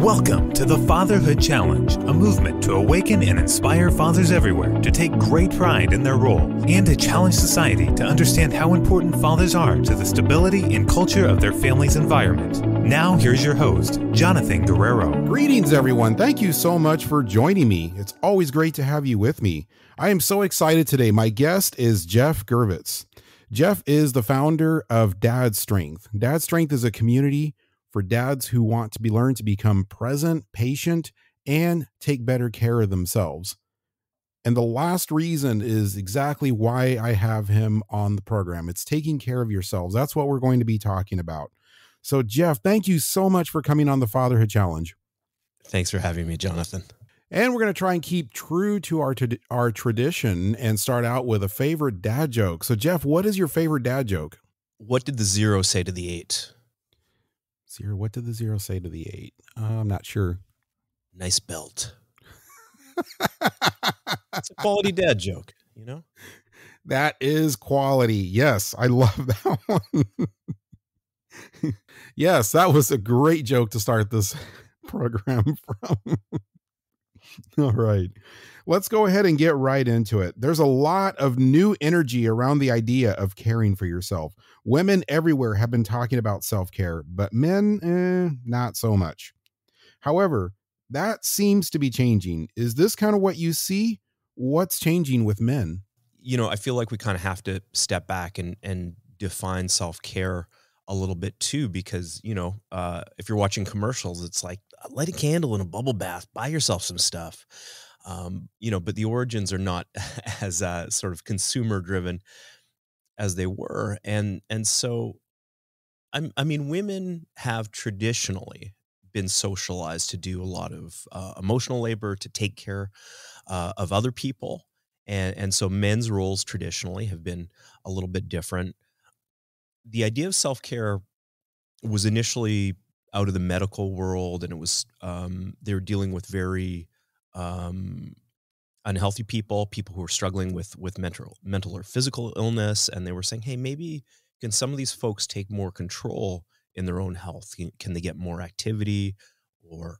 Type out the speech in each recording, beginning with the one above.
Welcome to the Fatherhood Challenge, a movement to awaken and inspire fathers everywhere to take great pride in their role and to challenge society to understand how important fathers are to the stability and culture of their family's environment. Now, here's your host, Jonathan Guerrero. Greetings, everyone. Thank you so much for joining me. It's always great to have you with me. I am so excited today. My guest is Geoff Girvitz. Geoff is the founder of Dad Strength. Dad Strength is a community for dads who want to learn to become present, patient, and take better care of themselves. And the last reason is exactly why I have him on the program. It's taking care of yourselves. That's what we're going to be talking about. So, Geoff, thank you so much for coming on the Fatherhood Challenge. Thanks for having me, Jonathan. And we're going to try and keep true to our tradition and start out with a favorite dad joke. So, Geoff, what is your favorite dad joke? What did the 0 say to the 8? 0. What did the 0 say to the 8? I'm not sure. Nice belt. It's a quality dad joke, you know? That is quality. Yes, I love that one. Yes, that was a great joke to start this program from. All right, let's go ahead and get right into it. There's a lot of new energy around the idea of caring for yourself. Women everywhere have been talking about self-care, but men, not so much. However, that seems to be changing. Is this kind of what you see? What's changing with men? You know, I feel like we kind of have to step back and define self-care a little bit too, because, you know, if you're watching commercials, it's like, light a candle in a bubble bath, buy yourself some stuff. You know, but the origins are not as sort of consumer driven as they were. And so, I mean, women have traditionally been socialized to do a lot of emotional labor, to take care of other people. And so men's roles traditionally have been a little bit different. The idea of self-care was initially out of the medical world, and it was they were dealing with very unhealthy people who were struggling with mental or physical illness, and they were saying, hey, maybe can some of these folks take more control in their own health? Can they get more activity, or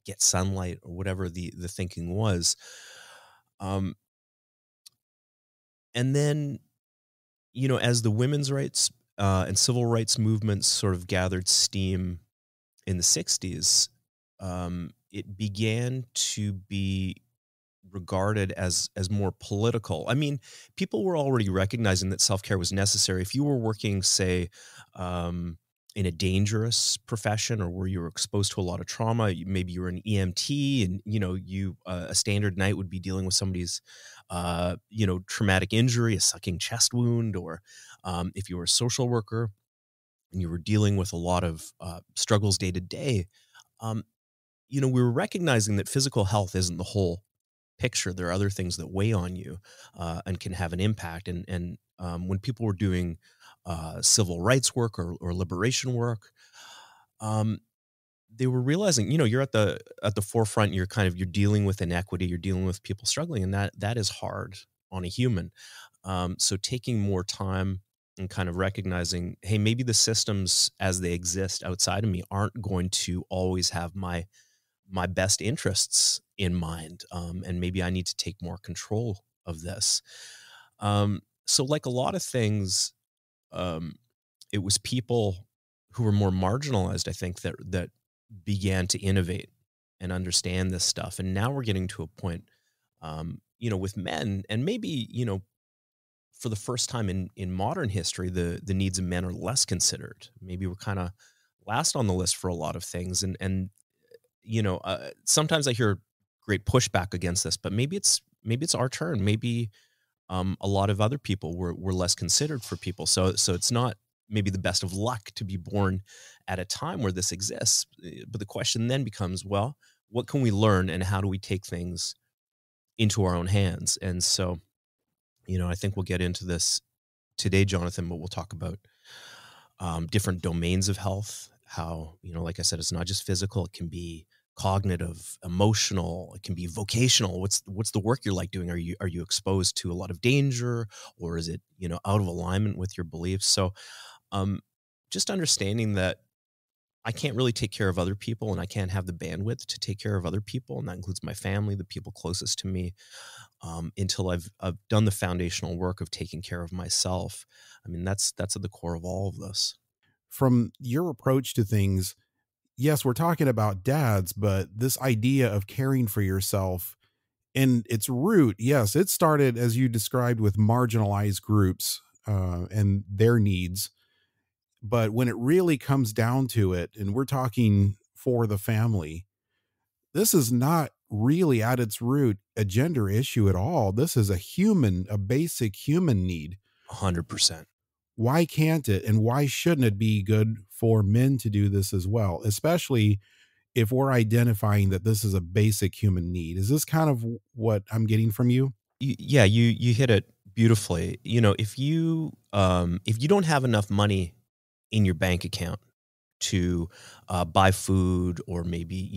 get sunlight, or whatever the thinking was? And then, you know, as the women's rights and civil rights movements sort of gathered steam in the 60s, it began to be regarded as more political. I mean, people were already recognizing that self-care was necessary. If you were working, say, in a dangerous profession, or where you were exposed to a lot of trauma, maybe you were an EMT, and, you know, a standard night would be dealing with somebody's traumatic injury, a sucking chest wound, or if you were a social worker and you were dealing with a lot of struggles day to day, we were recognizing that physical health isn't the whole picture. There are other things that weigh on you and can have an impact. And when people were doing civil rights work or liberation work, they were realizing, you know, you're at the forefront. You're dealing with inequity. You're dealing with people struggling, and that is hard on a human. So taking more time and kind of recognizing, hey, maybe the systems as they exist outside of me aren't going to always have my best interests in mind, and maybe I need to take more control of this. So, like a lot of things, it was people who were more marginalized, I think, that began to innovate and understand this stuff. And now we're getting to a point, with men, and maybe, for the first time in modern history, the needs of men are less considered. Maybe we're kind of last on the list for a lot of things. And sometimes I hear great pushback against this, but maybe it's our turn. Maybe a lot of other people were less considered for people. So it's not maybe the best of luck to be born at a time where this exists. But the question then becomes, well, what can we learn, and how do we take things into our own hands? And so, I think we'll get into this today, Jonathan, but we'll talk about different domains of health. How, like I said, it's not just physical. It can be cognitive, emotional. It can be vocational. What's the work you're like doing? Are you exposed to a lot of danger, or is it, out of alignment with your beliefs? So, just understanding that I can't really take care of other people, and I can't have the bandwidth to take care of other people, and that includes my family, the people closest to me, until I've done the foundational work of taking care of myself. I mean, that's at the core of all of this. From your approach to things, yes, we're talking about dads, but this idea of caring for yourself in its root, yes, it started as you described with marginalized groups and their needs. But when it really comes down to it, and we're talking for the family, this is not really at its root a gender issue at all. This is a basic human need. 100%. Why can't it and why shouldn't it be good for men to do this as well, especially if we're identifying that this is a basic human need? Is this kind of what I'm getting from you? Yeah, you hit it beautifully. You know, if you don't have enough money in your bank account to buy food, or maybe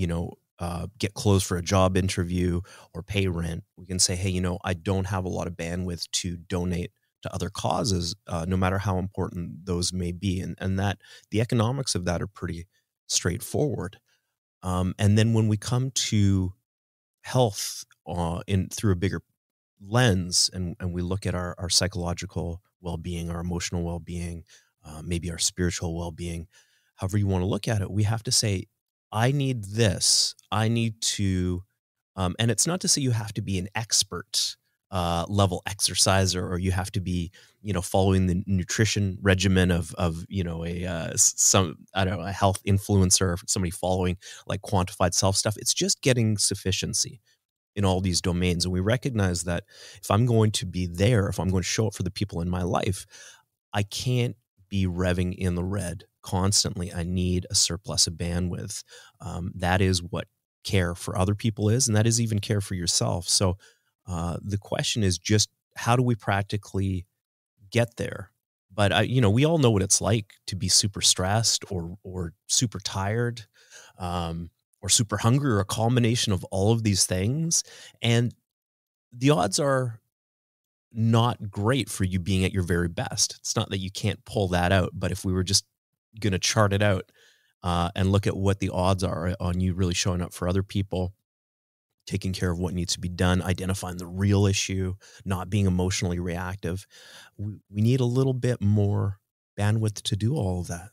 get clothes for a job interview or pay rent, we can say, hey, I don't have a lot of bandwidth to donate to other causes, no matter how important those may be, and that the economics of that are pretty straightforward. And then when we come to health in through a bigger lens, and we look at our psychological well-being, our emotional well-being, maybe our spiritual well-being, however you want to look at it, we have to say, I need this. I need to, and it's not to say you have to be an expert level exerciser, or you have to be, following the nutrition regimen of some, I don't know, a health influencer, or somebody following like quantified self stuff. It's just getting sufficiency in all these domains. And we recognize that if I'm going to be there, if I'm going to show up for the people in my life, I can't be revving in the red constantly. I need a surplus of bandwidth. That is what care for other people is, and that is even care for yourself. So the question is just, how do we practically get there? But we all know what it's like to be super stressed, or super tired, or super hungry, or a combination of all of these things. And the odds are not great for you being at your very best. It's not that you can't pull that out, but if we were just going to chart it out and look at what the odds are on you really showing up for other people, taking care of what needs to be done, identifying the real issue, not being emotionally reactive, we need a little bit more bandwidth to do all of that.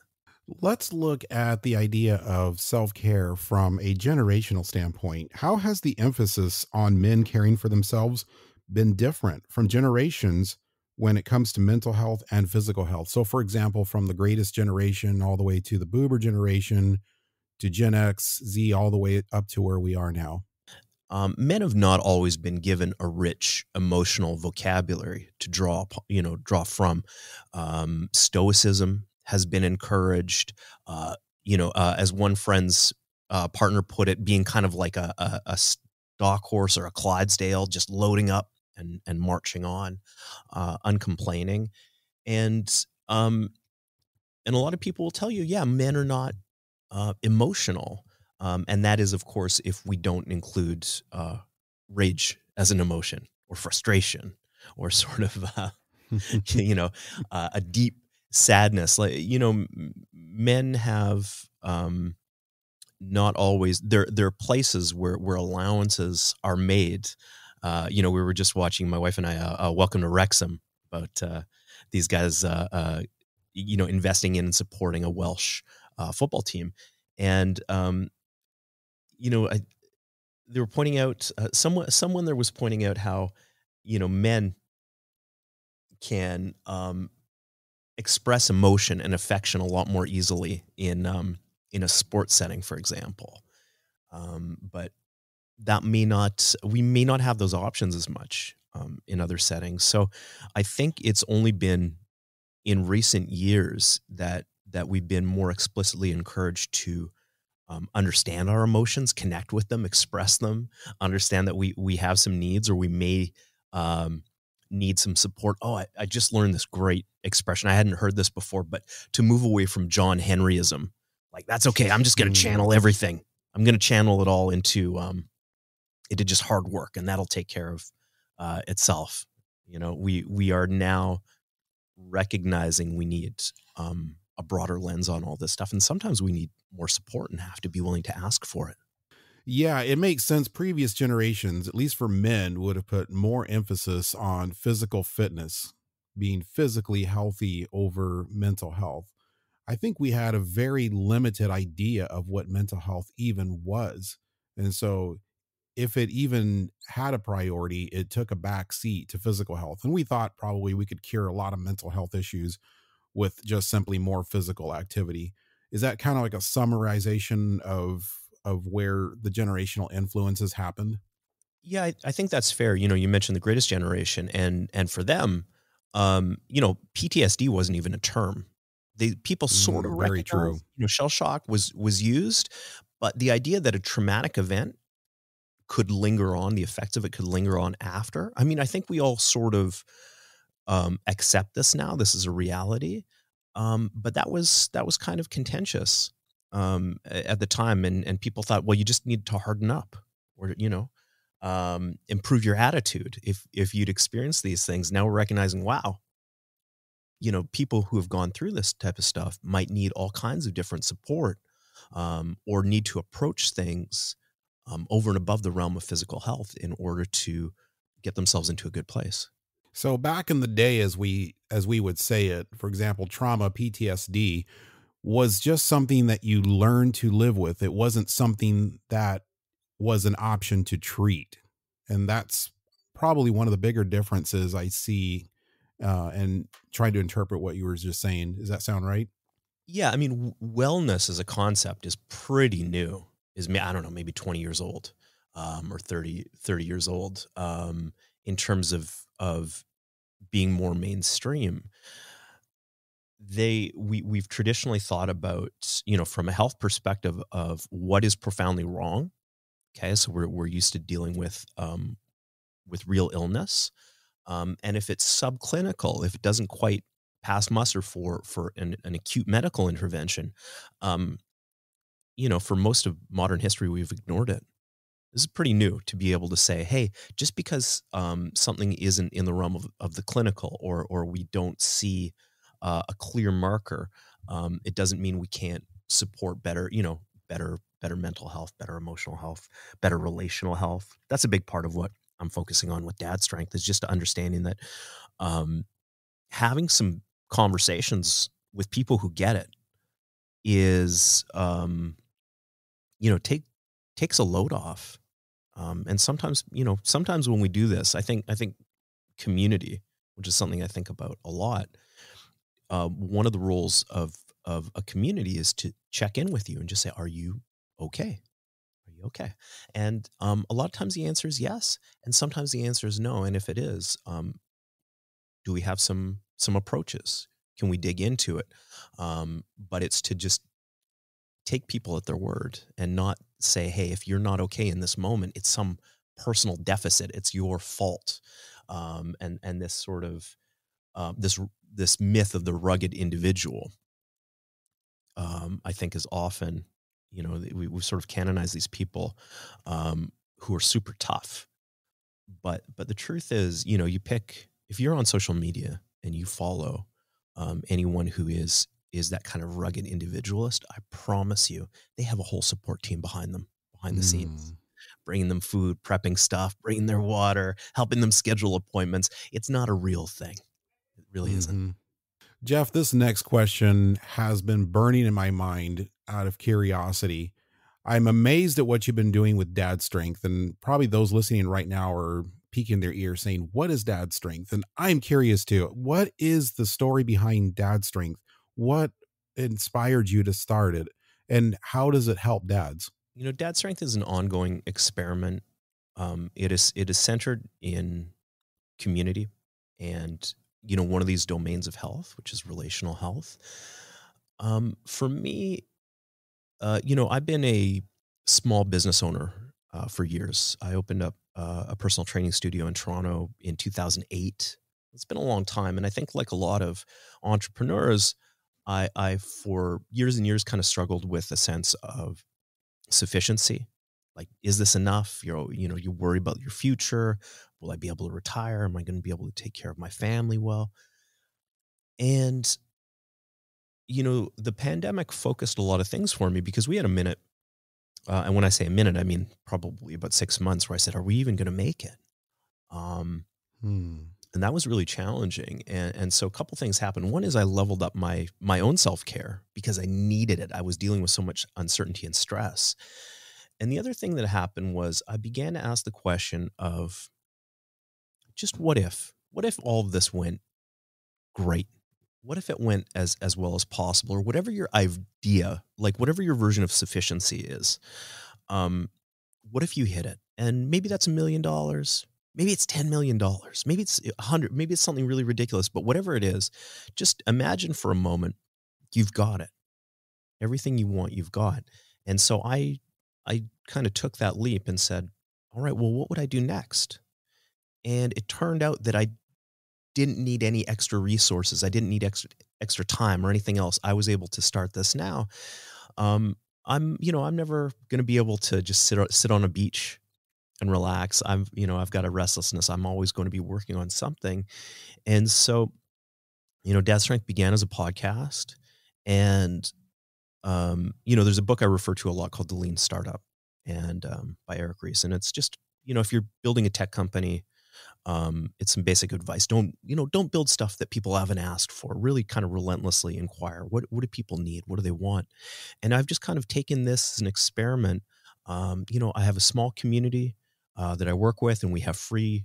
Let's look at the idea of self care from a generational standpoint. How has the emphasis on men caring for themselves been different from generations when it comes to mental health and physical health? So, for example, from the greatest generation all the way to the boomer generation to Gen X, Z, all the way up to where we are now. Men have not always been given a rich emotional vocabulary to draw from. Stoicism has been encouraged. As one friend's partner put it, being kind of like a stock horse or a Clydesdale, just loading up and marching on, uncomplaining. And and a lot of people will tell you, yeah, men are not emotional. And that is, of course, if we don't include rage as an emotion, or frustration, or sort of, a deep sadness. Like, men have not always, there are places where allowances are made. We were just watching, my wife and I, Welcome to Wrexham, about these guys, investing in and supporting a Welsh football team. And, they were pointing out, someone there was pointing out how, men can express emotion and affection a lot more easily in a sports setting, for example. But we may not have those options as much in other settings. So I think it's only been in recent years that we've been more explicitly encouraged to understand our emotions, connect with them, express them, understand that we have some needs, or we may need some support. Oh, I just learned this great expression. I hadn't heard this before, but to move away from John Henryism, like, that's okay. I'm just going to channel everything. I'm going to channel it all into just hard work, and that'll take care of itself. We are now recognizing we need a broader lens on all this stuff. And sometimes we need more support and have to be willing to ask for it. Yeah, it makes sense. Previous generations, at least for men, would have put more emphasis on physical fitness, being physically healthy over mental health. I think we had a very limited idea of what mental health even was. And so, if it even had a priority, it took a back seat to physical health. And we thought probably we could cure a lot of mental health issues with just simply more physical activity. Is that kind of like a summarization of where the generational influences happened? Yeah, I think that's fair. You mentioned the greatest generation, and for them, PTSD wasn't even a term. People sort of Very true. recognized, shell shock was used, but the idea that a traumatic event could linger on, the effects of it could linger on after. I mean, I think we all sort of accept this now. This is a reality, but that was kind of contentious at the time, and people thought, well, you just need to harden up, or improve your attitude if you'd experienced these things. Now we're recognizing, wow, people who have gone through this type of stuff might need all kinds of different support, or need to approach things over and above the realm of physical health in order to get themselves into a good place. So back in the day, as we would say it, for example, trauma, PTSD was just something that you learned to live with. It wasn't something that was an option to treat. And that's probably one of the bigger differences I see, and trying to interpret what you were just saying. Does that sound right? Yeah, I mean, wellness as a concept is pretty new. I don't know, maybe 20 years old, or 30 years old, in terms of being more mainstream. We've traditionally thought about, from a health perspective of what is profoundly wrong. Okay, so we're used to dealing with real illness, and if it's subclinical, if it doesn't quite pass muster for an acute medical intervention, um, for most of modern history, we've ignored it. This is pretty new to be able to say, hey, just because something isn't in the realm of the clinical, or we don't see a clear marker, it doesn't mean we can't support better mental health, better emotional health, better relational health. That's a big part of what I'm focusing on with Dad Strength, is just understanding that um, having some conversations with people who get it is, takes a load off. And sometimes when we do this, I think community, which is something I think about a lot. One of the roles of a community is to check in with you and just say, "Are you okay? Are you okay?" And a lot of times the answer is yes, and sometimes the answer is no. And if it is, do we have some approaches? Can we dig into it? But it's to just take people at their word and not say, hey, if you're not okay in this moment, it's some personal deficit, it's your fault. And this sort of this myth of the rugged individual, I think, is often, we sort of canonize these people who are super tough. But the truth is, you pick, if you're on social media and you follow anyone who is that kind of rugged individualist, I promise you, they have a whole support team behind them, behind the scenes, Mm, bringing them food, prepping stuff, bringing their water, helping them schedule appointments. It's not a real thing. It really isn't. mhm. Jeff, this next question has been burning in my mind out of curiosity. I'm amazed at what you've been doing with Dad Strength, and probably those listening right now are peeking their ears saying, what is Dad Strength? And I'm curious too. What is the story behind Dad Strength? What inspired you to start it? And how does it help dads? Dad Strength is an ongoing experiment. It is centered in community, and one of these domains of health, which is relational health. For me, I've been a small business owner for years. I opened up a personal training studio in Toronto in 2008. It's been a long time, and I think, like a lot of entrepreneurs, I for years and years kind of struggled with a sense of sufficiency. Like, is this enough? You worry about your future. Will I be able to retire? Am I going to be able to take care of my family well? And the pandemic focused a lot of things for me because we had a minute. And when I say a minute, I mean probably about 6 months where I said, are we even going to make it? And that was really challenging. And so a couple things happened. One is I leveled up my own self-care because I needed it. I was dealing with so much uncertainty and stress. And the other thing that happened was I began to ask the question of just what if all of this went great? What if it went as well as possible, or whatever your idea, like whatever your version of sufficiency is? What if you hit it? And maybe that's $1 million. Maybe it's $10 million. Maybe it's 100. Maybe it's something really ridiculous. But whatever it is, just imagine for a moment you've got it. Everything you want, you've got. And so I kind of took that leap and said, all right, well, what would I do next? And it turned out that I didn't need any extra resources. I didn't need extra time or anything else. I was able to start this now. I'm never going to be able to just sit on a beach and relax. I've got a restlessness. I'm always going to be working on something. And so, Dad Strength began as a podcast, and there's a book I refer to a lot called The Lean Startup, and by Eric Ries. And it's just, if you're building a tech company, it's some basic advice. Don't build stuff that people haven't asked for. Really kind of relentlessly inquire. What do people need? What do they want? And I've just kind of taken this as an experiment. I have a small community that I work with, and we have free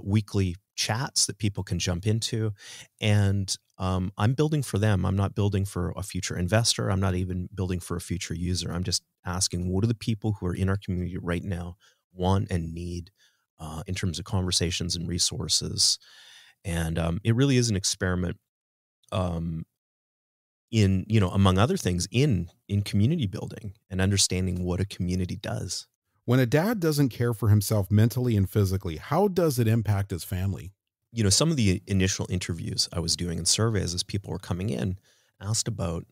weekly chats that people can jump into. And I'm building for them. I'm not building for a future investor. I'm not even building for a future user. I'm just asking, what do the people who are in our community right now want and need in terms of conversations and resources? And it really is an experiment in, among other things, in community building and understanding what a community does. When a dad doesn't care for himself mentally and physically, how does it impact his family? Some of the initial interviews I was doing in surveys as people were coming in asked about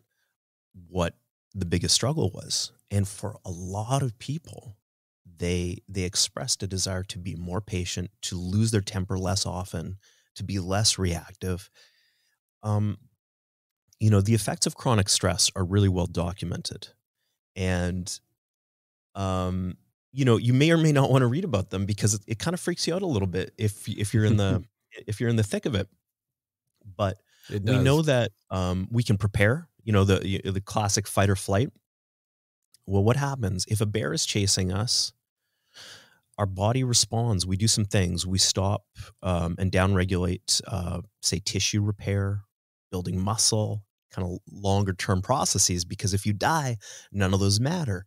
what the biggest struggle was. And for a lot of people, they expressed a desire to be more patient, to lose their temper less often, to be less reactive. The effects of chronic stress are really well documented. And, you may or may not want to read about them because it kind of freaks you out a little bit if you're in the if you're in the thick of it. But we know that we can prepare. The classic fight or flight. Well, what happens if a bear is chasing us? Our body responds. We do some things. We stop and downregulate, say, tissue repair, building muscle, kind of longer term processes, because if you die, none of those matter.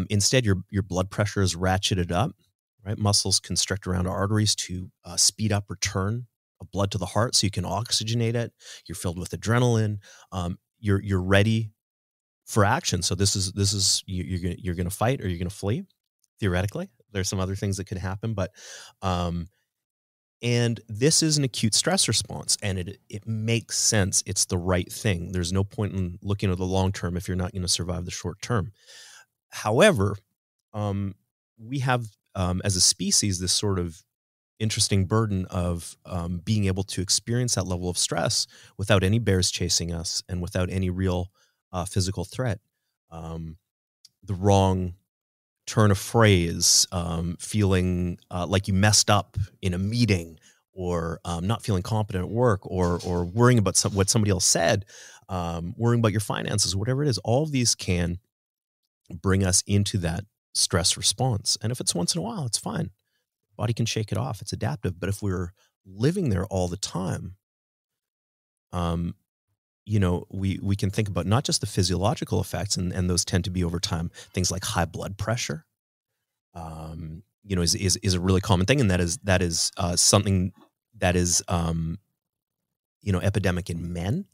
Instead, your blood pressure is ratcheted up, right? Muscles constrict around arteries to speed up return of blood to the heart so you can oxygenate it. You're filled with adrenaline. You're ready for action. So this is you're going to fight or you're going to flee. Theoretically, there's some other things that could happen, but and this is an acute stress response, and it makes sense. It's the right thing. There's no point in looking at the long term if you're not going to survive the short term. However, we have as a species this sort of interesting burden of being able to experience that level of stress without any bears chasing us and without any real physical threat. The wrong turn of phrase, feeling like you messed up in a meeting, or not feeling competent at work, or worrying about what somebody else said, worrying about your finances, whatever it is, all of these can bring us into that stress response. And if it's once in a while, it's fine. Body can shake it off. It's adaptive. But if we're living there all the time, we can think about not just the physiological effects, and those tend to be over time. Things like high blood pressure, is a really common thing, and that is something that is epidemic in men.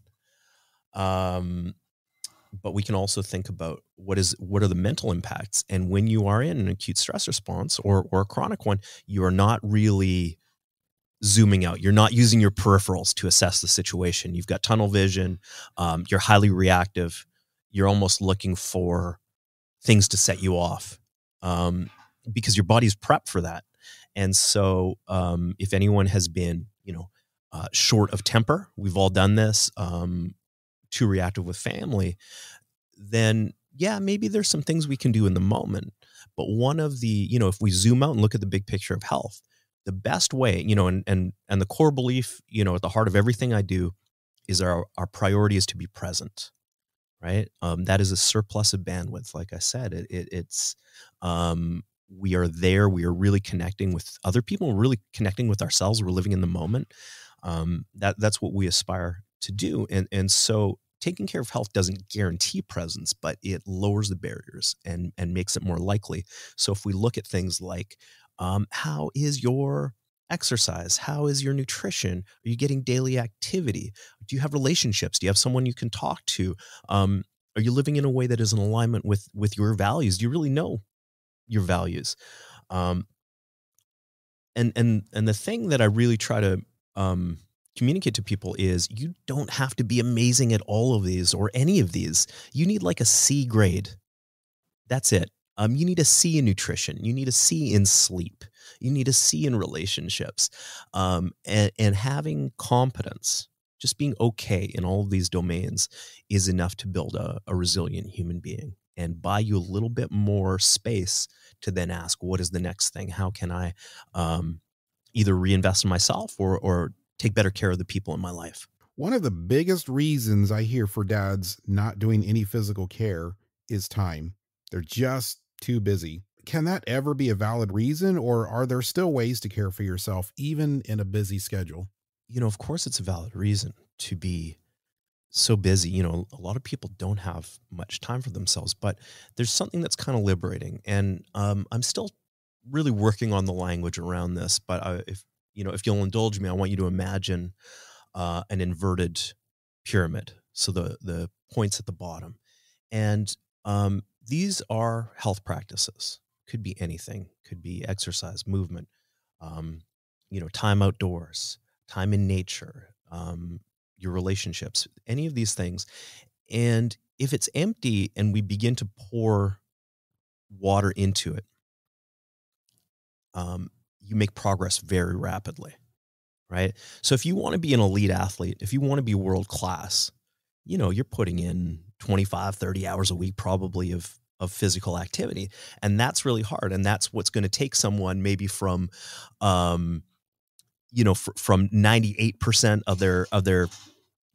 But we can also think about what are the mental impacts. And when you are in an acute stress response or a chronic one, you are not really zooming out. You're not using your peripherals to assess the situation. You've got tunnel vision. You're highly reactive. You're almost looking for things to set you off because your body's prepped for that. And so if anyone has been, short of temper, we've all done this, too reactive with family, then yeah, maybe there's some things we can do in the moment. But one of the, if we zoom out and look at the big picture of health, the best way, and the core belief, at the heart of everything I do is our priority is to be present, right? That is a surplus of bandwidth. Like I said, it's we are there. We are really connecting with other people. We're really connecting with ourselves. We're living in the moment. That's what we aspire to do. And so taking care of health doesn't guarantee presence, but it lowers the barriers and makes it more likely. So if we look at things like, how is your exercise? How is your nutrition? Are you getting daily activity? Do you have relationships? Do you have someone you can talk to? Are you living in a way that is in alignment with your values? Do you really know your values? Um, and the thing that I really try to communicate to people is you don't have to be amazing at all of these or any of these. You need like a C grade. That's it. You need a C in nutrition. You need a C in sleep. You need a C in relationships. And having competence, just being okay in all of these domains is enough to build a resilient human being and buy you a little bit more space to then ask, what is the next thing? How can I either reinvest in myself or take better care of the people in my life? One of the biggest reasons I hear for dads not doing any physical care is time. They're just too busy. Can that ever be a valid reason, or are there still ways to care for yourself even in a busy schedule? Of course it's a valid reason to be so busy. A lot of people don't have much time for themselves, but there's something that's kind of liberating. And I'm still really working on the language around this, but if you'll indulge me, I want you to imagine an inverted pyramid. So the points at the bottom. And these are health practices. Could be anything. Could be exercise, movement, um, time outdoors, time in nature, your relationships, any of these things. And if it's empty and we begin to pour water into it, you make progress very rapidly, right? So if you want to be an elite athlete, if you want to be world class, you're putting in 25, 30 hours a week probably of physical activity. And that's really hard. And that's what's going to take someone maybe from, from 98% of their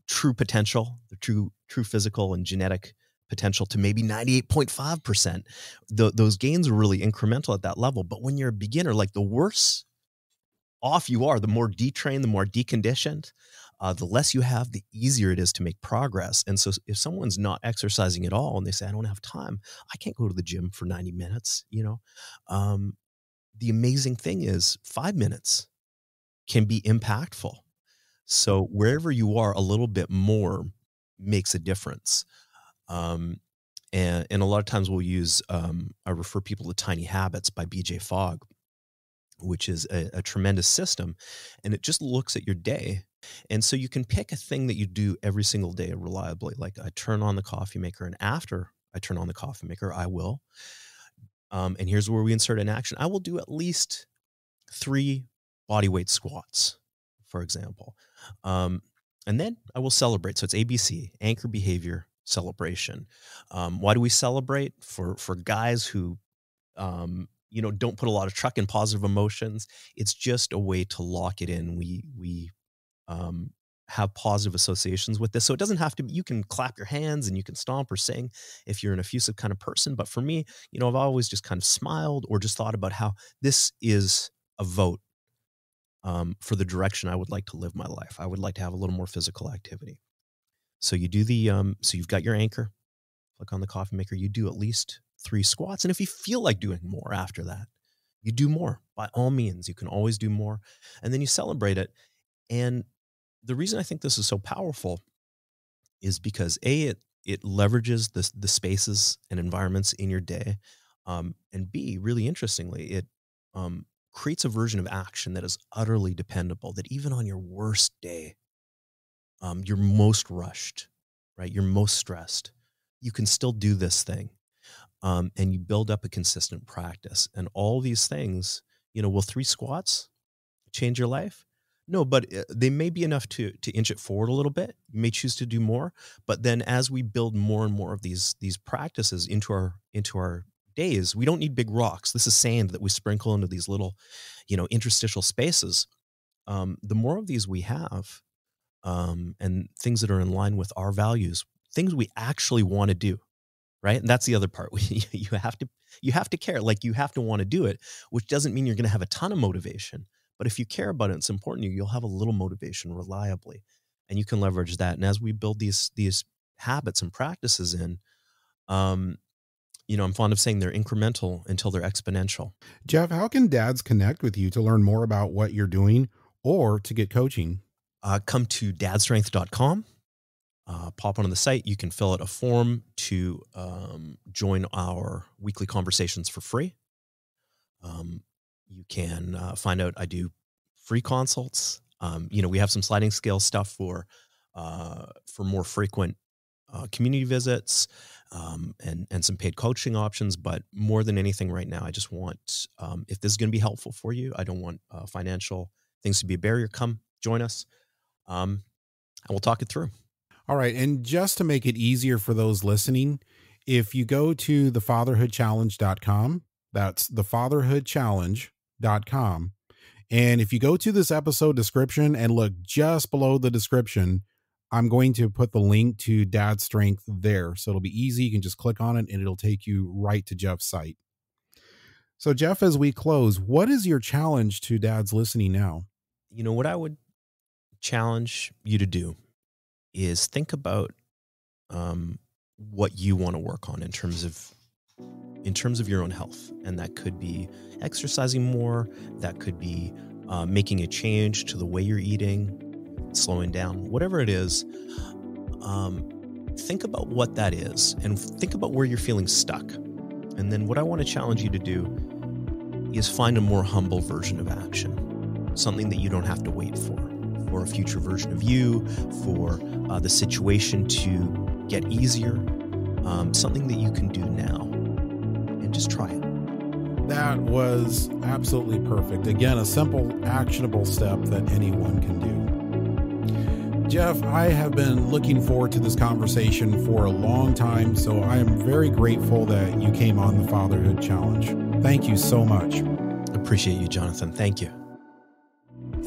true potential, the true physical and genetic potential to maybe 98.5%. Those gains are really incremental at that level. But when you're a beginner, like the worse off you are, the more detrained, the more deconditioned, the less you have, the easier it is to make progress. And so if someone's not exercising at all and they say, I don't have time, I can't go to the gym for 90 minutes, the amazing thing is 5 minutes can be impactful. So wherever you are, a little bit more makes a difference. And a lot of times we'll use, I refer people to Tiny Habits by BJ Fogg, which is a tremendous system. And it just looks at your day. And so you can pick a thing that you do every single day reliably. Like I turn on the coffee maker, and after I turn on the coffee maker, I will. And here's where we insert an action. I will do at least 3 bodyweight squats, for example. And then I will celebrate. So it's ABC, anchor behavior, celebration. Why do we celebrate? For guys who, don't put a lot of truck in positive emotions. It's just a way to lock it in. We have positive associations with this. So it doesn't have to be, you can clap your hands and you can stomp or sing if you're an effusive kind of person. But for me, I've always just kind of smiled or just thought about how this is a vote for the direction I would like to live my life. I would like to have a little more physical activity. So you do so you've got your anchor, click on the coffee maker, you do at least 3 squats. And if you feel like doing more after that, you do more. By all means, you can always do more. And then you celebrate it. And the reason I think this is so powerful is because it leverages the spaces and environments in your day. And B, really interestingly, it creates a version of action that is utterly dependable, that even on your worst day, you're most rushed, right? You're most stressed. You can still do this thing. And you build up a consistent practice. And all these things, will 3 squats change your life? No, but they may be enough to inch it forward a little bit. You may choose to do more, but then as we build more and more of these practices into our days, we don't need big rocks. This is sand that we sprinkle into these little, interstitial spaces. The more of these we have, and things that are in line with our values, things we actually want to do, right? And that's the other part. You have to care, like you have to want to do it, which doesn't mean you're going to have a ton of motivation. But if you care about it, it's important to you, you'll have a little motivation reliably, and you can leverage that. And as we build these habits and practices in, I'm fond of saying they're incremental until they're exponential. Geoff, how can dads connect with you to learn more about what you're doing or to get coaching? Come to dadstrength.com. Pop onto the site. You can fill out a form to join our weekly conversations for free. You can find out I do free consults. We have some sliding scale stuff for more frequent community visits, and some paid coaching options. But more than anything right now, I just want, if this is going to be helpful for you, I don't want financial things to be a barrier. Come join us, and we'll talk it through. All right. And just to make it easier for those listening, if you go to thefatherhoodchallenge.com, that's thefatherhoodchallenge.com. And if you go to this episode description and look just below the description, I'm going to put the link to Dad Strength there. So it'll be easy. You can just click on it and it'll take you right to Geoff's site. So Geoff, as we close, what is your challenge to dads listening now? What I would challenge you to do is think about what you want to work on in terms of your own health. And that could be exercising more. That could be making a change to the way you're eating, slowing down, whatever it is. Think about what that is and think about where you're feeling stuck. And then what I want to challenge you to do is find a more humble version of action, something that you don't have to wait for a future version of you, for the situation to get easier, something that you can do now, and just try it. That was absolutely perfect. Again, a simple, actionable step that anyone can do. Geoff, I have been looking forward to this conversation for a long time, so I am very grateful that you came on the Fatherhood Challenge. Thank you so much. Appreciate you, Jonathan. Thank you.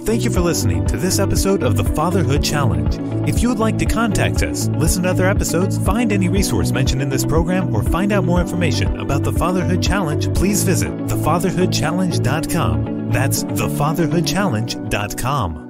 Thank you for listening to this episode of the Fatherhood Challenge. If you would like to contact us, listen to other episodes, find any resource mentioned in this program, or find out more information about the Fatherhood Challenge, please visit thefatherhoodchallenge.com. That's thefatherhoodchallenge.com.